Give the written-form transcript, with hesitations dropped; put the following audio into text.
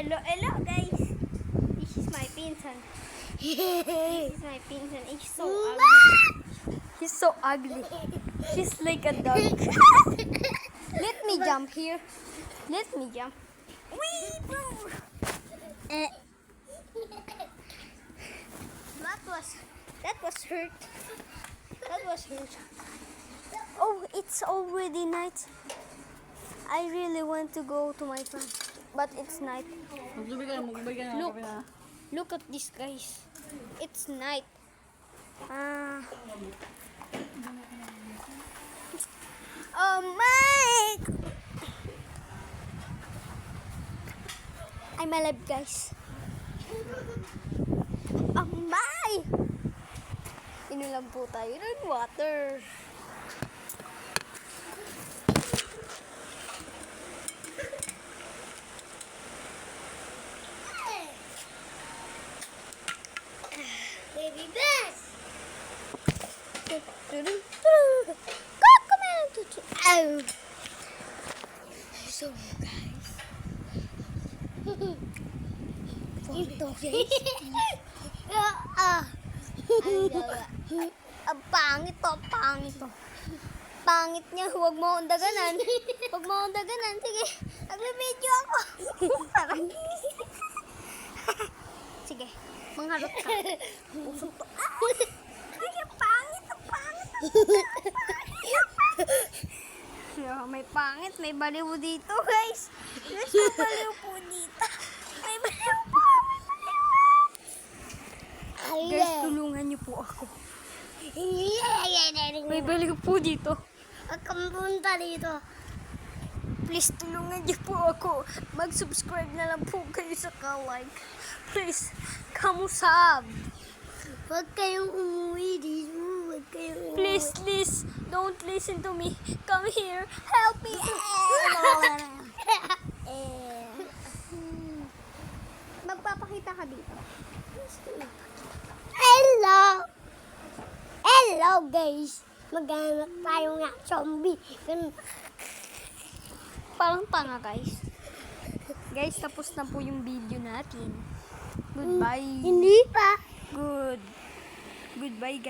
Hello, hello guys. This is my pinsan. This is my pinsan. He's so ugly. He's so ugly. She's like a dog. Let me jump here. Let me jump. Wee, boo. That was hurt. That was hurt. Oh, it's already night. I really want to go to my friend, but it's night. Look, look at this, guys. It's night. Oh my! I'm alive, guys. Oh my! Inulan po tayo ng water. Baby best. Oh. So guys, photo guys. Ang pangit to, pangit to. Pangit niya, huwag mo akong daganan. Huwag mo akong daganan. Sige, nagbe-video ako. Sige, mangharot ka. Usok to. Ay, ang pangit, ang pangit. May pangit, may baliw dito, guys. Guys, may baliw po dito. May baliw po, may baliw. Guys, tulungan niyo po ako. May baliw po dito. Huwag kang punta dito. Please, tulungan niyo po ako. Mag-subscribe na lang po kayo sa ka-like. Please, kamusab. Huwag kayong umuwi dito. Huwag kayong umuwi. Please, please, don't listen to me. Come here. Help me. Magpapakita ka dito. Hello! Hello, guys! Maghanap tayo nga zombie. Parang tanga, guys. Guys, tapos na po yung video natin. Goodbye. Hindi pa. Goodbye, guys.